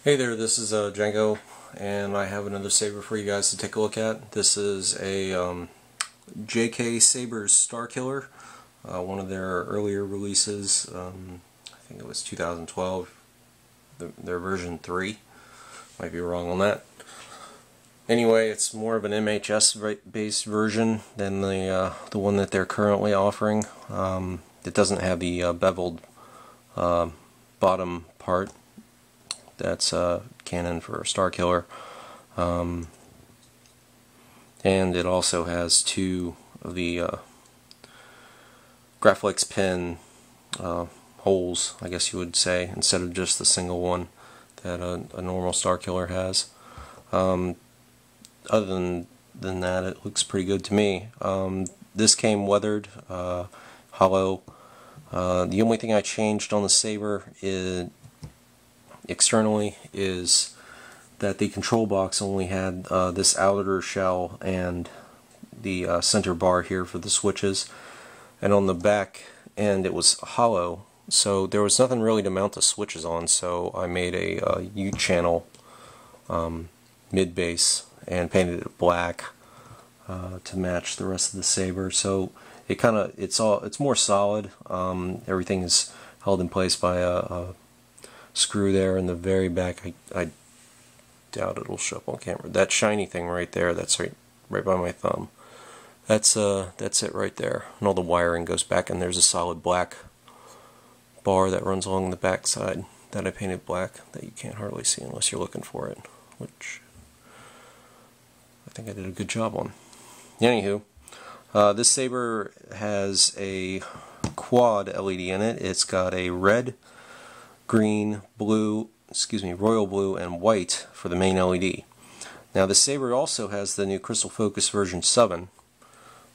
Hey there, this is Django, and I have another saber for you guys to take a look at. This is a JKsabers Starkiller, one of their earlier releases. I think it was 2012, their version 3. Might be wrong on that. Anyway, it's more of an MHS-based version than the one that they're currently offering. It doesn't have the beveled bottom part. That's canon for Starkiller, and it also has two of the Graphlix pen holes, I guess you would say, instead of just the single one that a normal Starkiller has. Other than that, it looks pretty good to me. This came weathered, hollow. The only thing I changed on the saber externally is that the control box only had this outer shell and the center bar here for the switches, and on the back end it was hollow, so there was nothing really to mount the switches on, so I made a U-channel mid-base and painted it black to match the rest of the saber. So it's more solid. Everything is held in place by a screw there in the very back. I doubt it'll show up on camera. That shiny thing right there, that's right by my thumb. That's it right there. And all the wiring goes back, and there's a solid black bar that runs along the back side that I painted black that you can't hardly see unless you're looking for it, which I think I did a good job on. Anywho, this saber has a quad LED in it. It's got a red, green, blue, royal blue, and white for the main LED. Now the saber also has the new Crystal Focus version 7,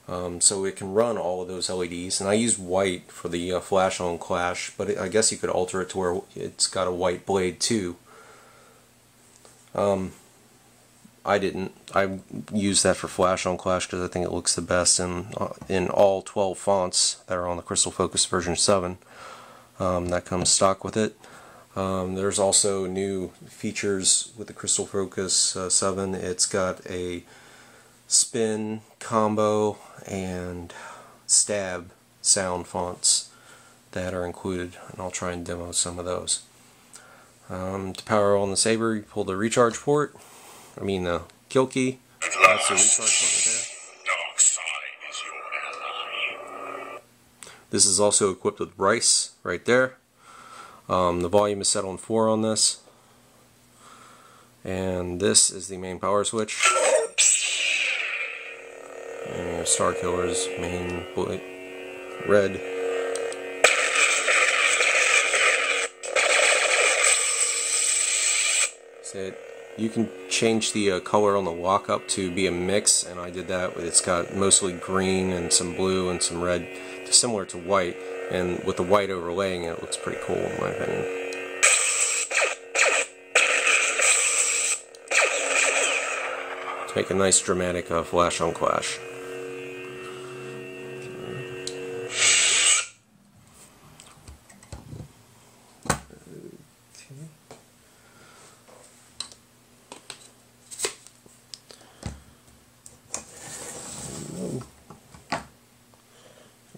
so it can run all of those LEDs. And I used white for the flash on clash, but I guess you could alter it to where it's got a white blade too. I didn't. I used that for flash on clash because I think it looks the best in all 12 fonts that are on the Crystal Focus version 7. That comes stock with it. There's also new features with the Crystal Focus 7. It's got a spin, combo, and stab sound fonts that are included, and I'll try and demo some of those. To power on the saber, you pull the recharge port. I mean the kill key. That's the recharge port right there. This is also equipped with rice right there. The volume is set on 4 on this, and this is the main power switch. And Starkiller's main red. So you can change the color on the lockup to be a mix, and I did that. It's got mostly green and some blue and some red, similar to white. And with the white overlaying it, looks pretty cool in my opinion. To make a nice dramatic flash on clash.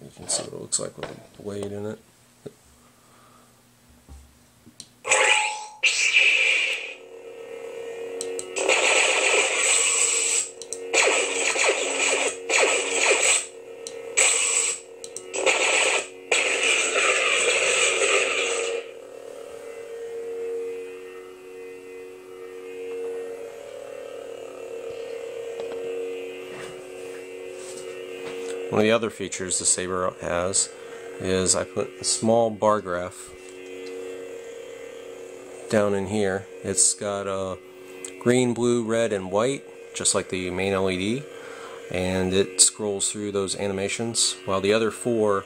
You can see what it looks like with a blade in it. One of the other features the saber has is I put a small bargraph down in here. It's got green, blue, red, and white, just like the main LED, and it scrolls through those animations, while the other 4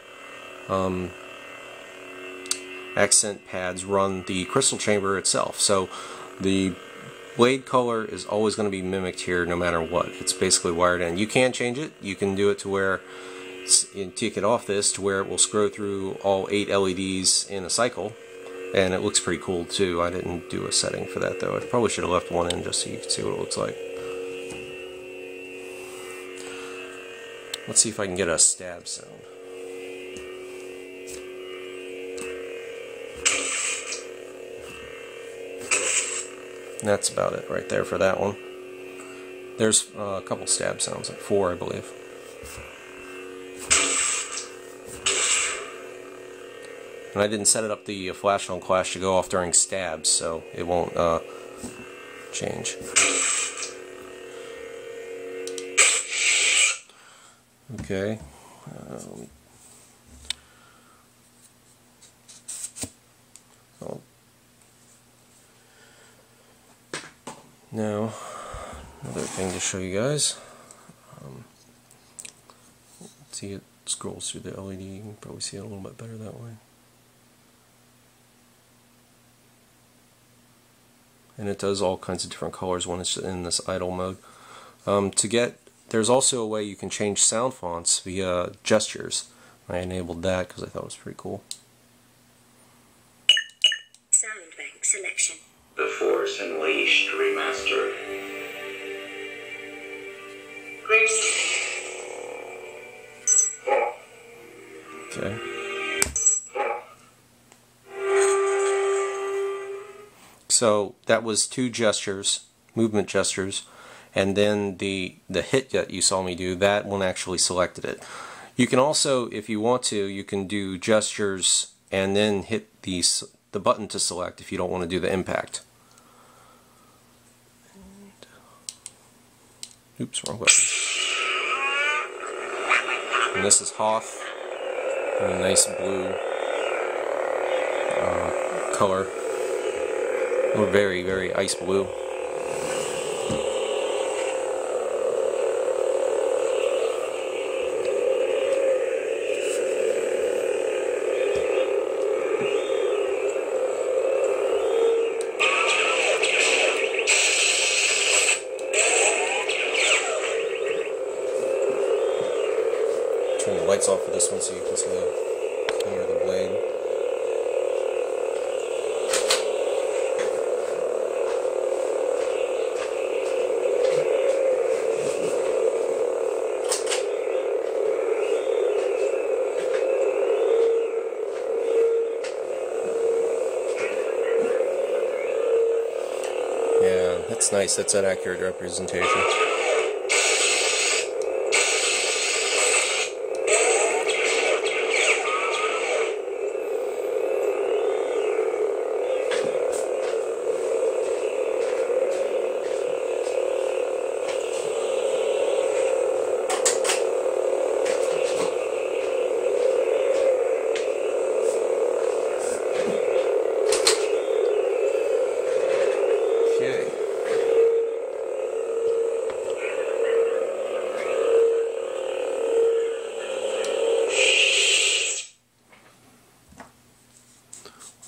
accent pads run the Crystal Chamber itself. So the blade color is always going to be mimicked here no matter what. It's basically wired in. You can change it. You can do it to where you take it off this to where it will scroll through all 8 LEDs in a cycle, And it looks pretty cool too. I didn't do a setting for that though. I probably should have left one in just so you can see what it looks like. Let's see if I can get a stab sound. And that's about it right there for that one. There's a couple stab sounds, like 4 I believe. And I didn't set it up the flash on clash to go off during stabs, so it won't change. Okay. Now, another thing to show you guys. See, it scrolls through the LED. You can probably see it a little bit better that way. And it does all kinds of different colors when it's in this idle mode. There's also a way you can change sound fonts via gestures. I enabled that because I thought it was pretty cool. Sound bank selection. The Force Unleashed Remastered. Okay. So that was 2 gestures, movement gestures, and then the hit that you saw me do, that one actually selected it. You can also, if you want to, you can do gestures and then hit the button to select if you don't want to do the impact. Oops, wrong button. And this is Hoth in a nice blue color. Or very, very ice blue. Turn the lights off for this one so you can see the color of the blade. Yeah, that's nice. That's an accurate representation.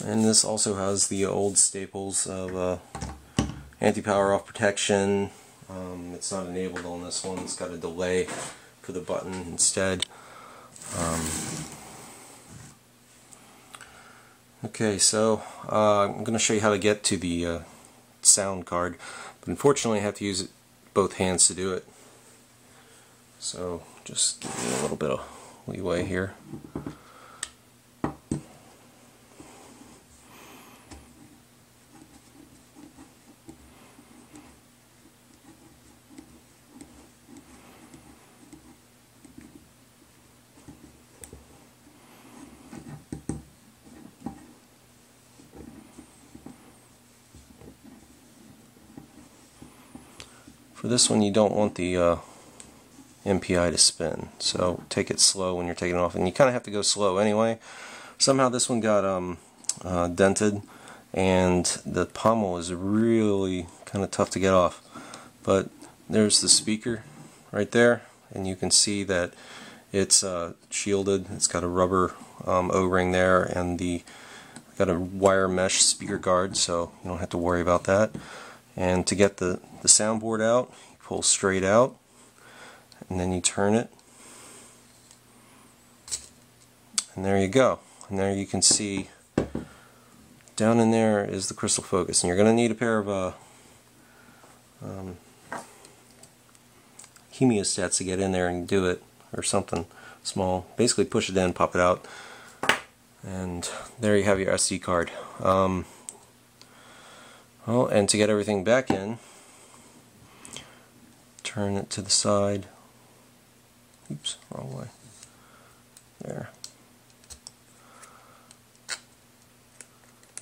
And this also has the old staples of anti-power off protection. It's not enabled on this one. It's got a delay for the button instead. Okay, so I'm going to show you how to get to the sound card, but unfortunately I have to use both hands to do it. So just give me a little bit of leeway here. For this one, you don't want the MPI to spin, so take it slow when you're taking it off, and you kind of have to go slow anyway. Somehow this one got dented, and the pommel is really kind of tough to get off. But there's the speaker right there, and you can see that it's shielded. It's got a rubber O-ring there, and got a wire mesh speaker guard, so you don't have to worry about that. And to get the soundboard out, you pull straight out, and then you turn it, and there you go. And there you can see down in there is the crystal focus, and you're going to need a pair of hemiostats to get in there and do it, or something small. Basically push it in, pop it out, and there you have your SD card. Well, and to get everything back in, turn it to the side. Oops, wrong way. There.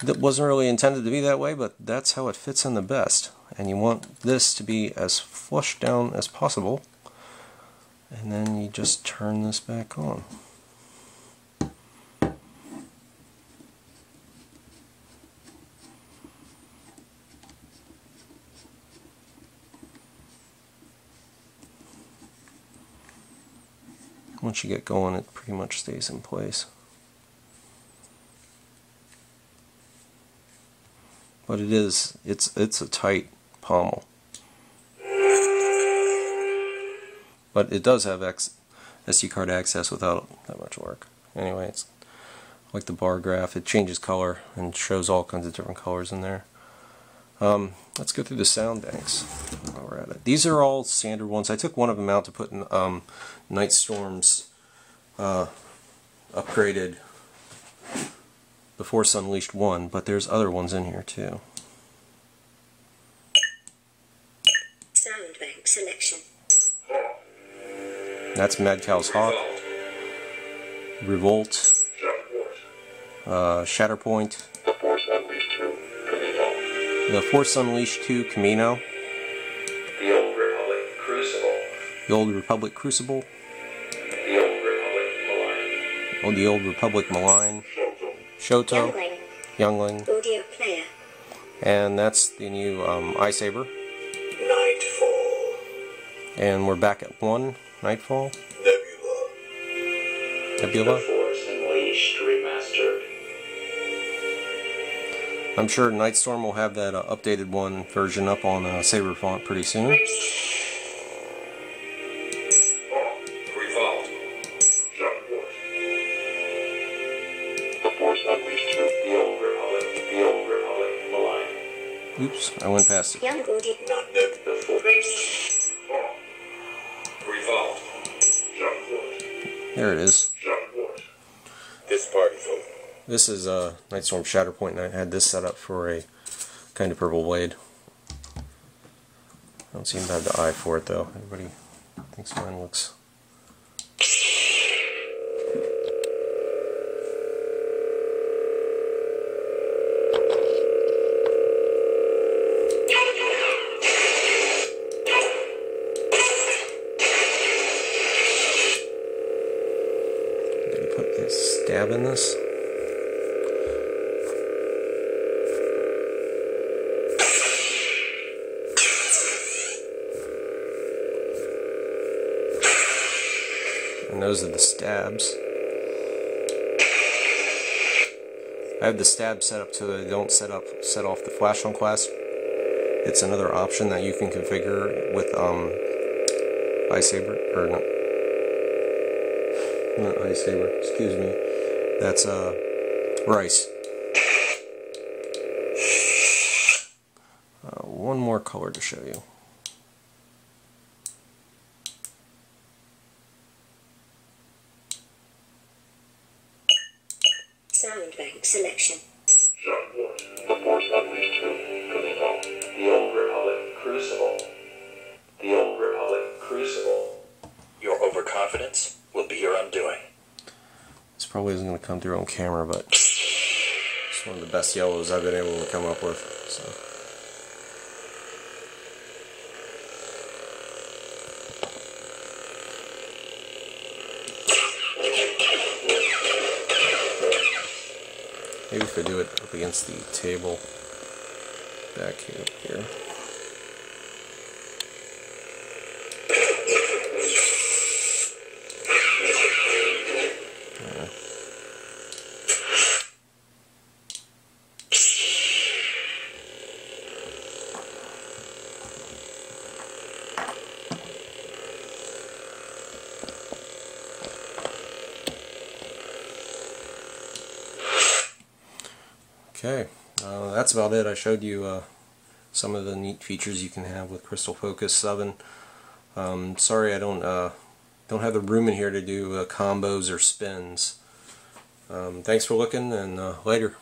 That wasn't really intended to be that way, but that's how it fits in the best. And you want this to be as flush down as possible. And then you just turn this back on. Once you get going, it pretty much stays in place. But it's a tight pommel. But it does have SD card access without that much work. Anyway, it's like the bar graph. It changes color and shows all kinds of different colors in there. Let's go through the sound banks while we're at it. These are all standard ones. I took one of them out to put in Night Storm's upgraded Before Unleashed 1, but there's other ones in here too. Sound bank selection. That's Mad Cow's Hawk, Revolt, Shatterpoint, the Force Unleashed 2 Camino, The Old Republic Crucible. the Old Republic Crucible, The Old Republic Malign. the Old Republic Malign, Shoto, Youngling, Audio player. and that's the new iSaber. Nightfall. And we're back at 1, Nightfall, Nebula. The Force Unleashed Remastered. I'm sure Nightstorm will have that updated one version up on Saber font pretty soon. Revolt. The Force Unleashed. The Old Republic. The Old Republic Malign. Oops, I went past it. Young audio. Not the Force. Revolt. There it is. This party's over. This is Nightstorm Shatterpoint, and I had this set up for a kind of purple blade. I don't seem to have the eye for it though. Everybody thinks mine looks... Put this stab in this. And those are the stabs. I have the stab set up to don't set off the flash on class. It's another option that you can configure with iSaber, or not iSaber, excuse me. That's Rice. One more color to show you. Sound bank selection. The Force Unleashed. The Old Republic Crucible. The Old Republic Crucible. Your overconfidence will be your undoing. This probably isn't going to come through on camera, but it's one of the best yellows I've been able to come up with. So. Maybe if I do it up against the table back here. Okay, that's about it. I showed you some of the neat features you can have with Crystal Focus 7. Sorry I don't have the room in here to do combos or spins. Thanks for looking, and later.